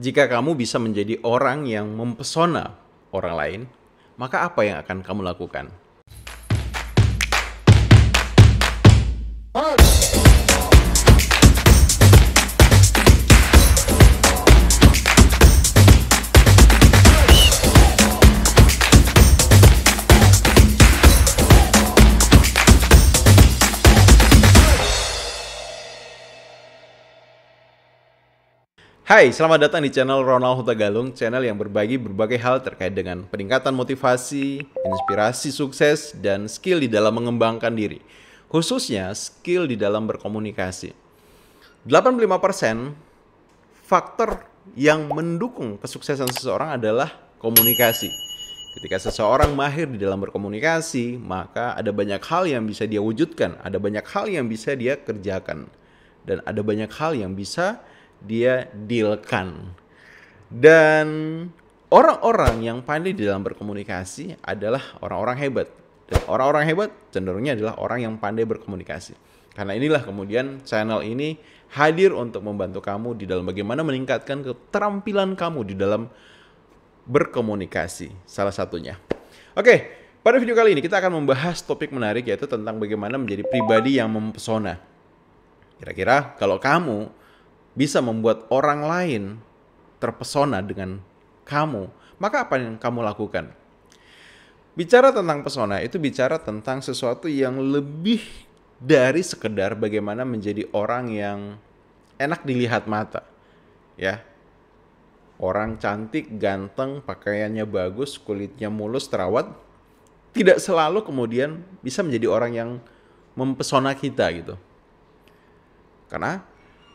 Jika kamu bisa menjadi orang yang mempesona orang lain, maka apa yang akan kamu lakukan? Hai, selamat datang di channel Ronald Hutagalung, channel yang berbagi berbagai hal terkait dengan peningkatan motivasi, inspirasi sukses, dan skill di dalam mengembangkan diri. Khususnya skill di dalam berkomunikasi. 85% faktor yang mendukung kesuksesan seseorang adalah komunikasi. Ketika seseorang mahir di dalam berkomunikasi, maka ada banyak hal yang bisa dia wujudkan, ada banyak hal yang bisa dia kerjakan, dan ada banyak hal yang bisa dia dealkan. Dan orang-orang yang pandai di dalam berkomunikasi adalah orang-orang hebat. Dan orang-orang hebat cenderungnya adalah orang yang pandai berkomunikasi. Karena inilah kemudian channel ini hadir untuk membantu kamu di dalam bagaimana meningkatkan keterampilan kamu di dalam berkomunikasi, salah satunya. Oke, pada video kali ini kita akan membahas topik menarik, yaitu tentang bagaimana menjadi pribadi yang mempesona. Kira-kira kalau kamu bisa membuat orang lain terpesona dengan kamu, maka apa yang kamu lakukan? Bicara tentang pesona itu bicara tentang sesuatu yang lebih dari sekedar bagaimana menjadi orang yang enak dilihat mata. Ya. Orang cantik, ganteng, pakaiannya bagus, kulitnya mulus, terawat, tidak selalu kemudian bisa menjadi orang yang mempesona kita gitu. Karena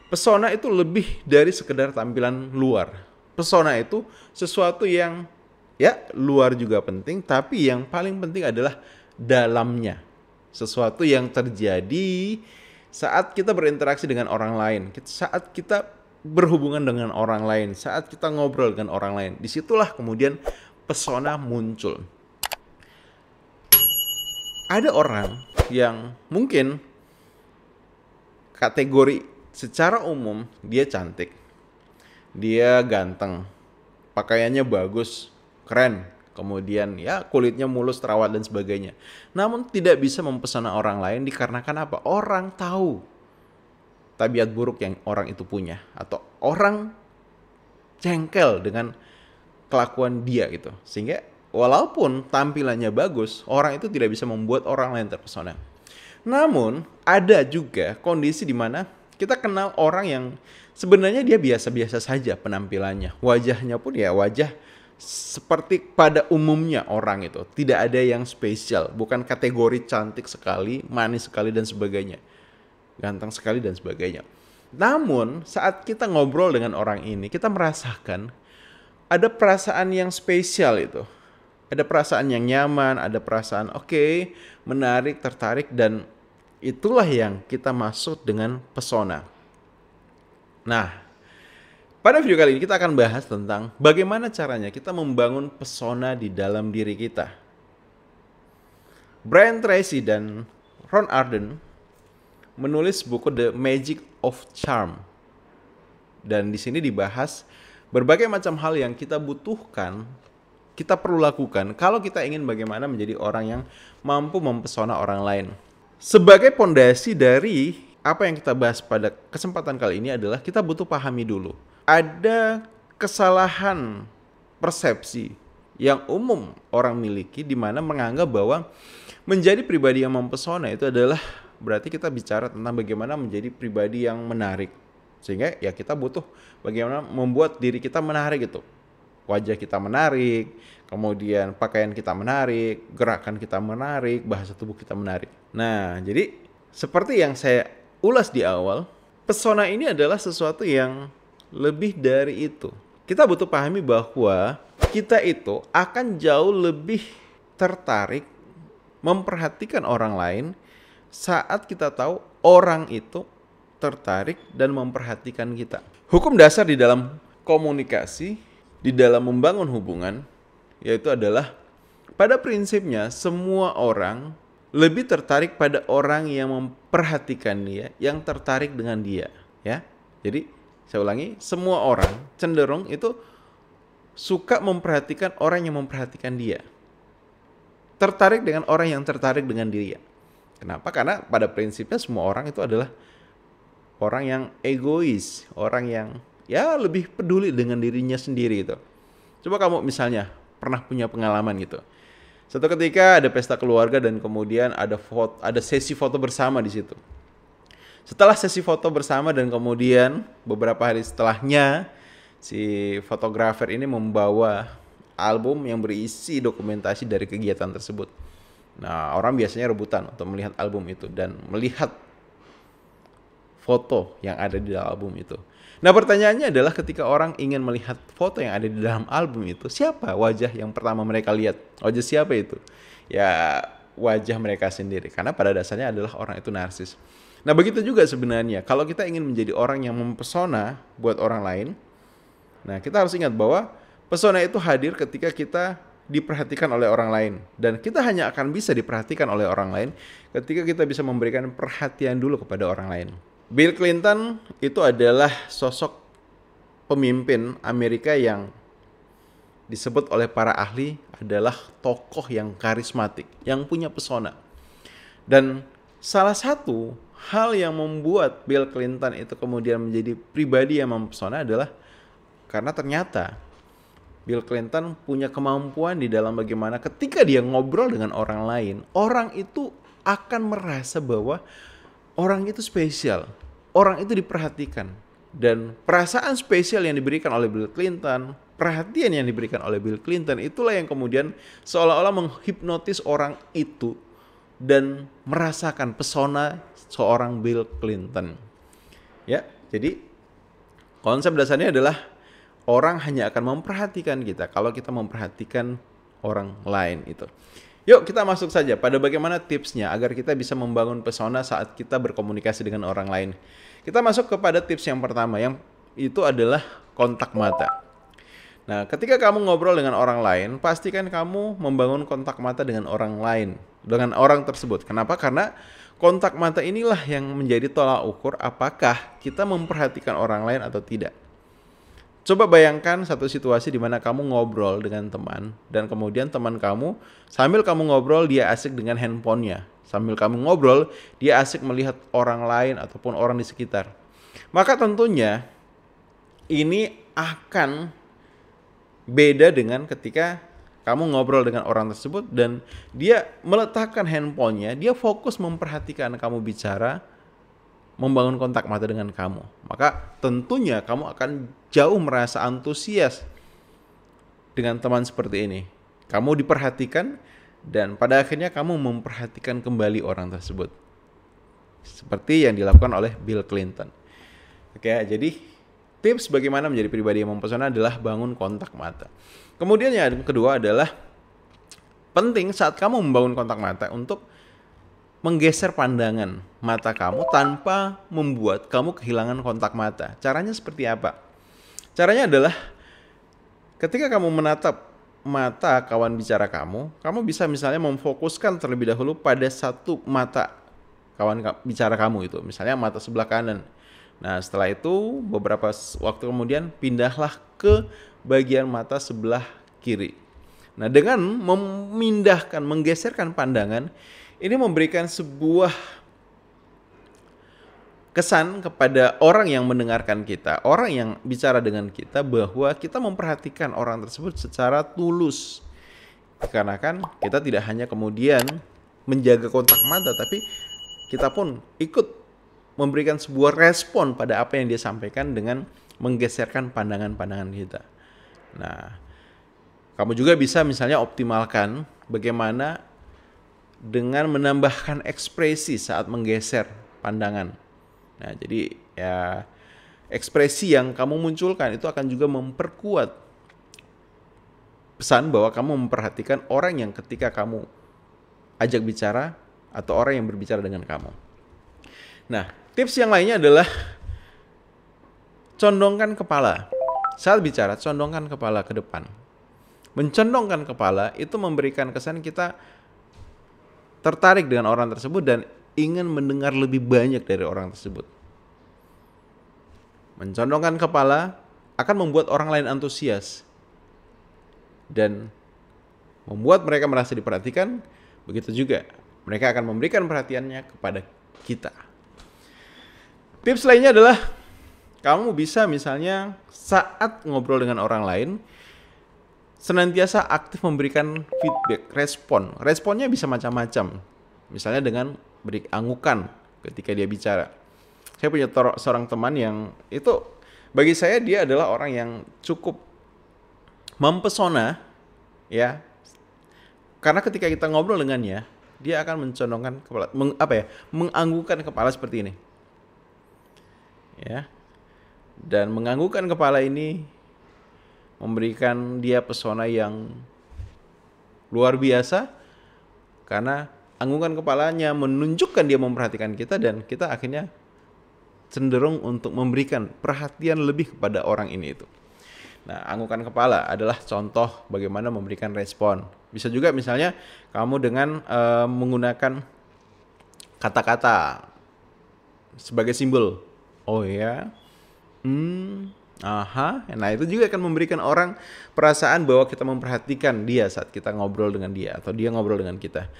pesona itu lebih dari sekedar tampilan luar. Pesona itu sesuatu yang luar juga penting, tapi yang paling penting adalah dalamnya. Sesuatu yang terjadi saat kita berinteraksi dengan orang lain, saat kita berhubungan dengan orang lain, saat kita ngobrol dengan orang lain. Disitulah kemudian pesona muncul. Ada orang yang mungkin kategori secara umum dia cantik, dia ganteng, pakaiannya bagus, keren, kemudian kulitnya mulus, terawat dan sebagainya. Namun tidak bisa mempesona orang lain dikarenakan apa? Orang tahu tabiat buruk yang orang itu punya, atau orang jengkel dengan kelakuan dia gitu. Sehingga walaupun tampilannya bagus, orang itu tidak bisa membuat orang lain terpesona. Namun ada juga kondisi di mana kita kenal orang yang sebenarnya dia biasa-biasa saja penampilannya. Wajahnya pun wajah seperti pada umumnya orang itu. Tidak ada yang spesial. Bukan kategori cantik sekali, manis sekali dan sebagainya. Ganteng sekali dan sebagainya. Namun saat kita ngobrol dengan orang ini, kita merasakan ada perasaan yang spesial itu. Ada perasaan yang nyaman, ada perasaan menarik, tertarik, dan itulah yang kita maksud dengan pesona. Nah, pada video kali ini kita akan bahas tentang bagaimana caranya kita membangun pesona di dalam diri kita. Brian Tracy dan Ron Arden menulis buku The Magic of Charm. Dan di sini dibahas berbagai macam hal yang kita butuhkan, kita perlu lakukan kalau kita ingin bagaimana menjadi orang yang mampu mempesona orang lain. Sebagai pondasi dari apa yang kita bahas pada kesempatan kali ini adalah kita butuh pahami dulu. Ada kesalahan persepsi yang umum orang miliki di mana menganggap bahwa menjadi pribadi yang mempesona itu adalah berarti kita bicara tentang bagaimana menjadi pribadi yang menarik. Sehingga kita butuh bagaimana membuat diri kita menarik gitu. Wajah kita menarik, kemudian pakaian kita menarik, gerakan kita menarik, bahasa tubuh kita menarik. Nah, jadi seperti yang saya ulas di awal, pesona ini adalah sesuatu yang lebih dari itu. Kita butuh pahami bahwa kita itu akan jauh lebih tertarik memperhatikan orang lain saat kita tahu orang itu tertarik dan memperhatikan kita. Hukum dasar di dalam komunikasi, di dalam membangun hubungan, yaitu adalah pada prinsipnya semua orang lebih tertarik pada orang yang memperhatikan dia, yang tertarik dengan dia, ya. Jadi Saya ulangi, semua orang cenderung itu suka memperhatikan orang yang memperhatikan dia. Tertarik dengan orang yang tertarik dengan dia. Kenapa? Karena pada prinsipnya semua orang itu adalah orang yang egois, orang yang ya lebih peduli dengan dirinya sendiri gitu. Coba kamu misalnya pernah punya pengalaman gitu. Suatu ketika ada pesta keluarga dan kemudian ada sesi foto bersama di situ. Setelah sesi foto bersama dan kemudian beberapa hari setelahnya si fotografer ini membawa album yang berisi dokumentasi dari kegiatan tersebut. Nah, orang biasanya rebutan untuk melihat album itu dan melihat foto yang ada di dalam album itu. Nah, pertanyaannya adalah ketika orang ingin melihat foto yang ada di dalam album itu, siapa wajah yang pertama mereka lihat? Wajah siapa itu? Ya, wajah mereka sendiri. Karena pada dasarnya adalah orang itu narsis. Nah, begitu juga sebenarnya. Kalau kita ingin menjadi orang yang mempesona buat orang lain, nah kita harus ingat bahwa pesona itu hadir ketika kita diperhatikan oleh orang lain. Dan kita hanya akan bisa diperhatikan oleh orang lain ketika kita bisa memberikan perhatian dulu kepada orang lain. Bill Clinton itu adalah sosok pemimpin Amerika yang disebut oleh para ahli adalah tokoh yang karismatik, yang punya pesona. Dan salah satu hal yang membuat Bill Clinton itu kemudian menjadi pribadi yang mempesona adalah karena ternyata Bill Clinton punya kemampuan di dalam bagaimana ketika dia ngobrol dengan orang lain, orang itu akan merasa bahwa orang itu spesial, orang itu diperhatikan. Dan perasaan spesial yang diberikan oleh Bill Clinton, perhatian yang diberikan oleh Bill Clinton, itulah yang kemudian seolah-olah menghipnotis orang itu dan merasakan pesona seorang Bill Clinton. Ya, jadi konsep dasarnya adalah orang hanya akan memperhatikan kita kalau kita memperhatikan orang lain itu. Yuk kita masuk saja pada bagaimana tipsnya agar kita bisa membangun pesona saat kita berkomunikasi dengan orang lain. Kita masuk kepada tips yang pertama, yang itu adalah kontak mata. Nah, ketika kamu ngobrol dengan orang lain, pastikan kamu membangun kontak mata dengan orang lain, dengan orang tersebut. Kenapa? Karena kontak mata inilah yang menjadi tolak ukur apakah kita memperhatikan orang lain atau tidak. Coba bayangkan satu situasi di mana kamu ngobrol dengan teman dan kemudian teman kamu sambil kamu ngobrol dia asik dengan handphonenya. Sambil kamu ngobrol dia asik melihat orang lain ataupun orang di sekitar. Maka tentunya ini akan beda dengan ketika kamu ngobrol dengan orang tersebut dan dia meletakkan handphonenya, dia fokus memperhatikan kamu bicara, membangun kontak mata dengan kamu. Maka tentunya kamu akan jauh merasa antusias dengan teman seperti ini. Kamu diperhatikan dan pada akhirnya kamu memperhatikan kembali orang tersebut. Seperti yang dilakukan oleh Bill Clinton. Oke, jadi tips bagaimana menjadi pribadi yang mempesona adalah bangun kontak mata. Kemudian yang kedua adalah penting saat kamu membangun kontak mata untuk menggeser pandangan mata kamu tanpa membuat kamu kehilangan kontak mata. Caranya seperti apa? Caranya adalah ketika kamu menatap mata kawan bicara kamu bisa misalnya memfokuskan terlebih dahulu pada satu mata kawan bicara kamu itu. Misalnya mata sebelah kanan. Nah, setelah itu beberapa waktu kemudian pindahlah ke bagian mata sebelah kiri. Nah, dengan menggeserkan pandangan, ini memberikan sebuah kesan kepada orang yang mendengarkan kita, orang yang bicara dengan kita bahwa kita memperhatikan orang tersebut secara tulus. Karena kan kita tidak hanya kemudian menjaga kontak mata, tapi kita pun ikut memberikan sebuah respon pada apa yang dia sampaikan dengan menggeserkan pandangan-pandangan kita. Nah, kamu juga bisa misalnya optimalkan bagaimana dengan menambahkan ekspresi saat menggeser pandangan. Nah, jadi ya ekspresi yang kamu munculkan itu akan juga memperkuat pesan bahwa kamu memperhatikan orang yang ketika kamu ajak bicara atau orang yang berbicara dengan kamu. Nah, tips yang lainnya adalah condongkan kepala. Saat bicara, condongkan kepala ke depan. Mencondongkan kepala itu memberikan kesan kita tertarik dengan orang tersebut dan ingin mendengar lebih banyak dari orang tersebut. Mencondongkan kepala akan membuat orang lain antusias dan membuat mereka merasa diperhatikan. Begitu juga mereka akan memberikan perhatiannya kepada kita. Tips lainnya adalah kamu bisa misalnya saat ngobrol dengan orang lain senantiasa aktif memberikan feedback, respon. Responnya bisa macam-macam. Misalnya dengan beri anggukan ketika dia bicara. Saya punya seorang teman yang itu bagi saya dia adalah orang yang cukup mempesona, ya. Karena ketika kita ngobrol dengannya, dia akan mencondongkan kepala, menganggukkan kepala seperti ini. Ya. Dan menganggukkan kepala ini memberikan dia pesona yang luar biasa karena anggukan kepalanya menunjukkan dia memperhatikan kita dan kita akhirnya cenderung untuk memberikan perhatian lebih kepada orang ini itu. Nah, anggukan kepala adalah contoh bagaimana memberikan respon. Bisa juga misalnya kamu dengan menggunakan kata-kata sebagai simbol. Oh ya, aha. Nah, itu juga akan memberikan orang perasaan bahwa kita memperhatikan dia saat kita ngobrol dengan dia atau dia ngobrol dengan kita.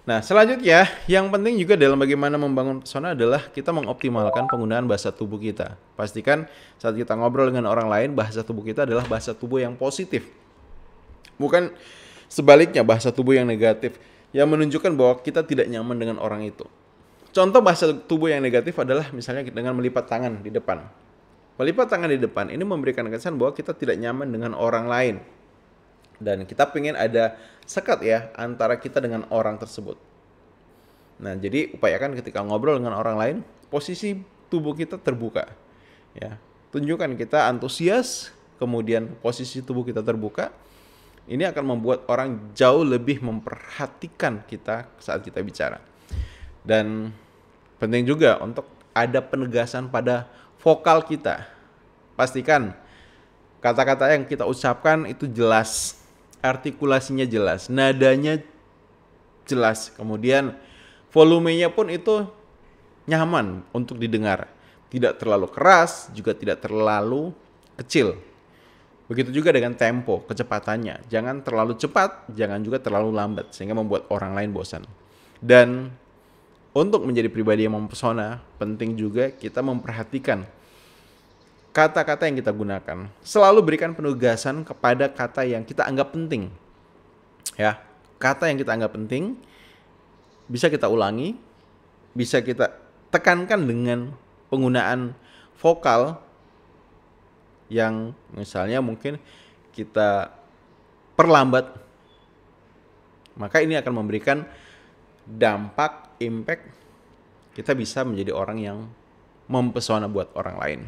Nah, selanjutnya yang penting juga dalam bagaimana membangun pesona adalah kita mengoptimalkan penggunaan bahasa tubuh kita. Pastikan saat kita ngobrol dengan orang lain, bahasa tubuh kita adalah bahasa tubuh yang positif. Bukan sebaliknya bahasa tubuh yang negatif yang menunjukkan bahwa kita tidak nyaman dengan orang itu. Contoh bahasa tubuh yang negatif adalah misalnya dengan melipat tangan di depan. Melipat tangan di depan ini memberikan kesan bahwa kita tidak nyaman dengan orang lain. Dan kita pengen ada sekat ya antara kita dengan orang tersebut. Nah, jadi upayakan ketika ngobrol dengan orang lain, posisi tubuh kita terbuka. Ya, tunjukkan kita antusias, kemudian posisi tubuh kita terbuka. Ini akan membuat orang jauh lebih memperhatikan kita saat kita bicara. Dan penting juga untuk ada penegasan pada vokal kita. Pastikan kata-kata yang kita ucapkan itu jelas, artikulasinya jelas, nadanya jelas, kemudian volumenya pun itu nyaman untuk didengar. Tidak terlalu keras, juga tidak terlalu kecil. Begitu juga dengan tempo, kecepatannya. Jangan terlalu cepat, jangan juga terlalu lambat, sehingga membuat orang lain bosan. Dan untuk menjadi pribadi yang mempesona, penting juga kita memperhatikan kata-kata yang kita gunakan. Selalu berikan penugasan kepada kata yang kita anggap penting. Ya, kata yang kita anggap penting bisa kita ulangi, bisa kita tekankan dengan penggunaan vokal yang misalnya mungkin kita perlambat. Maka ini akan memberikan dampak, impact, kita bisa menjadi orang yang mempesona buat orang lain.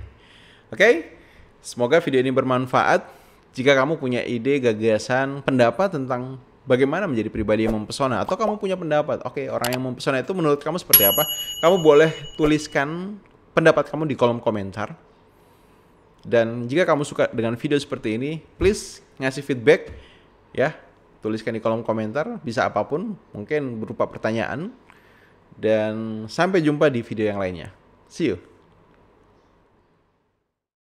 Oke, semoga video ini bermanfaat. Jika kamu punya ide, gagasan, pendapat tentang bagaimana menjadi pribadi yang mempesona, atau kamu punya pendapat, oke, orang yang mempesona itu menurut kamu seperti apa, kamu boleh tuliskan pendapat kamu di kolom komentar. Dan jika kamu suka dengan video seperti ini, please ngasih feedback ya. Tuliskan di kolom komentar, bisa apapun, mungkin berupa pertanyaan. Dan sampai jumpa di video yang lainnya. See you.